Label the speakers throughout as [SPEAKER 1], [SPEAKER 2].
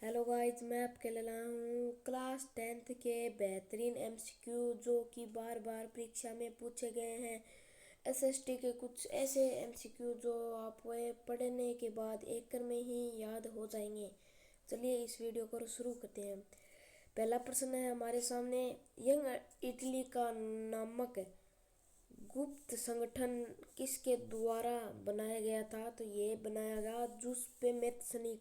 [SPEAKER 1] Hello guys, मैं आपके लिए लाया हूँ क्लास 10th के बेहतरीन एमसीक्यू जो कि बार बार परीक्षा में पूछे गए हैं। एसएसटी के कुछ ऐसे एमसीक्यू जो आप पढ़ने के बाद एक कर में ही याद हो जाएंगे। चलिए इस वीडियो को शुरू करते हैं। पहला प्रश्न है हमारे सामने, यंग इटली का नामक गुप्त संगठन किसके द्वारा बनाया गया था? तो ये बनाया गया जूसेप्पे मैत्सनी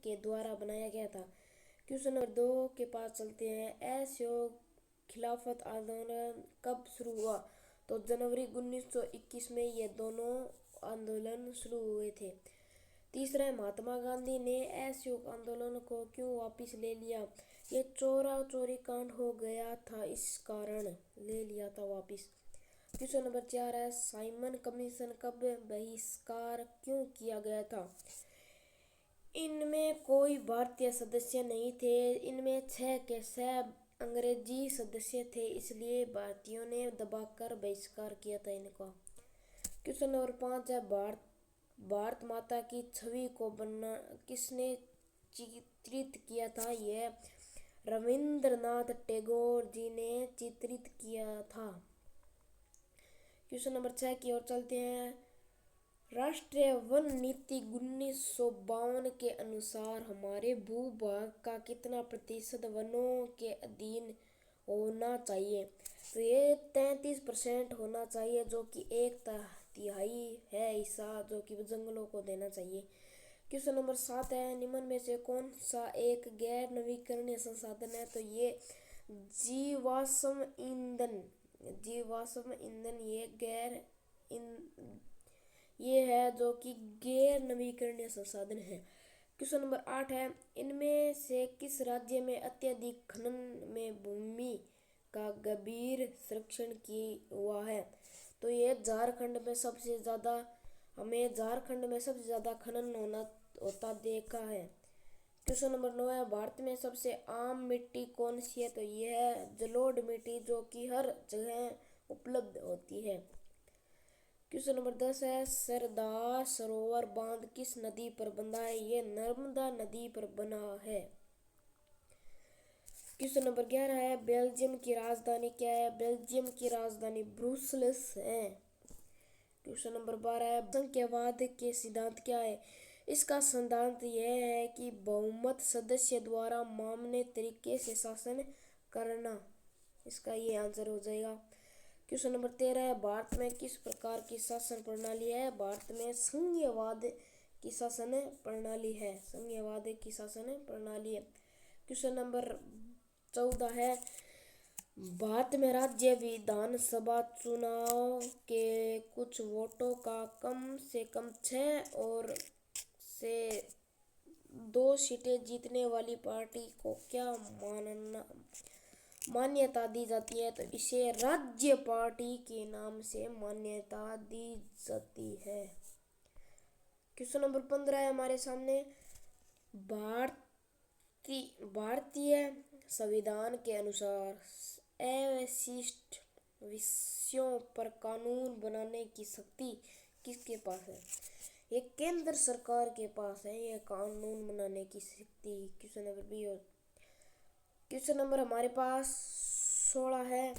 [SPEAKER 1] के द्वारा बनाया गया था। क्वेश्चन नंबर 2 के पास चलते हैं। असहयोग खिलाफत आंदोलन कब शुरू हुआ? तो जनवरी 1921 में ये दोनों आंदोलन शुरू हुए थे। तीसरा है, महात्मा गांधी ने असहयोग आंदोलन को क्यों वापस ले लिया? ये चोरा चोरी कांड हो गया था, इस कारण ले लिया था वापस। क्वेश्चन नंबर 4 है, साइमन कमीशन कब बहिष्कार क्यों किया गया था? इनमें कोई भारतीय सदस्य नहीं थे। इनमें 6 के 6 अंग्रेजी सदस्य थे, इसलिए भारतीयों ने दबाकर बहिष्कार किया था इनका। क्वेश्चन नंबर 5 है, भारत माता की छवि को किसने चित्रित किया था? यह रविंद्रनाथ टैगोर जी ने चित्रित किया था। क्वेश्चन नंबर 6 की ओर चलते हैं। राष्ट्रीय वन नीति 1952 के अनुसार हमारे भूभाग का कितना प्रतिशत वनों के अधीन होना चाहिए? तो ये 33% होना चाहिए, जो कि 1/3 है हिस्सा जो कि जंगलों को देना चाहिए। क्वेश्चन नंबर 7 है, निम्न में से कौन सा एक गैर नवीकरणीय संसाधन है? तो ये जीवाश्म ईंधन ये है जो कि गैर नवीकरणीय संसाधन है। क्वेश्चन नंबर 8 है, इनमें से किस राज्य में अत्यधिक खनन में भूमि का गंभीर संरक्षण हुआ है? तो ये झारखंड में सबसे ज्यादा खनन होता देखा है। क्वेश्चन नंबर 9 है, भारत में सबसे आम मिट्टी कौन सी है? तो यह है जलोढ़ मिट्टी, जो कि हर जगह उपलब्ध होती है। क्वेश्चन नंबर 10 है, सरदार सरोवर बांध किस नदी पर बंधा है? ये नर्मदा नदी पर बना है। क्वेश्चन नंबर 11 है, बेल्जियम की राजधानी क्या है? बेल्जियम की राजधानी ब्रुसेल्स है। क्वेश्चन नंबर 12 है, बहुसंख्यवाद के सिद्धांत क्या है? इसका सिद्धांत यह है कि बहुमत सदस्य द्वारा मान्य तरीके से शासन करना। इसका ये आंसर हो जाएगा। क्वेश्चन नंबर 13 है, भारत में किस प्रकार की शासन प्रणाली है? भारत में संघीयवाद की शासन प्रणाली है। क्वेश्चन नंबर 14 है, भारत में राज्य विधानसभा चुनाव के कुछ वोटों का कम से कम 6 और से 2 सीटें जीतने वाली पार्टी को क्या मान्यता दी जाती है? तो इसे राज्य पार्टी के नाम से मान्यता दी जाती है। क्वेश्चन नंबर 15 है हमारे सामने, भारतीय संविधान के अनुसार अवशिष्ट विषयों पर कानून बनाने की शक्ति किसके पास है? ये केंद्र सरकार के पास है ये कानून बनाने की शक्ति। Question number 20। क्वेश्चन नंबर हमारे पास 16 है,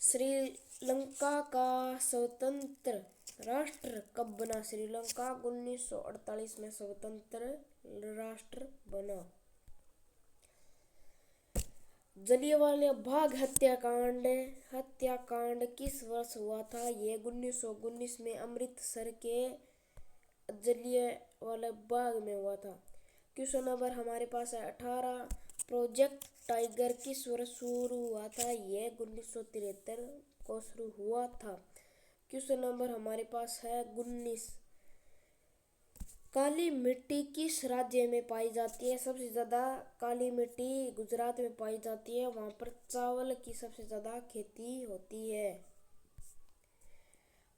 [SPEAKER 1] श्रीलंका का स्वतंत्र राष्ट्र कब बना? श्रीलंका 1948 में स्वतंत्र राष्ट्र बना। जलियांवाला बाग हत्याकांड किस वर्ष हुआ था? ये 1919 में अमृतसर के जलियांवाला बाग में हुआ था। क्वेश्चन नंबर हमारे पास है 18, प्रोजेक्ट टाइगर किस वर्ष शुरू हुआ था? ये 1973 को शुरू हुआ था। क्वेश्चन नंबर हमारे पास है 19, काली मिट्टी किस राज्य में पाई जाती है? सबसे ज्यादा काली मिट्टी गुजरात में पाई जाती है, वहां पर चावल की सबसे ज्यादा खेती होती है।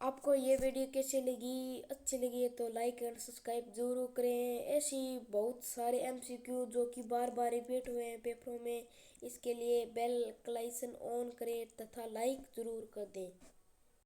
[SPEAKER 1] आपको ये वीडियो कैसी लगी? अच्छी लगी है तो लाइक एंड सब्सक्राइब जरूर करें। ऐसी बहुत सारे एमसीक्यू जो कि बार बार रिपीट हुए हैं पेपरों में, इसके लिए बेल आइकन ऑन करें तथा लाइक जरूर कर दें।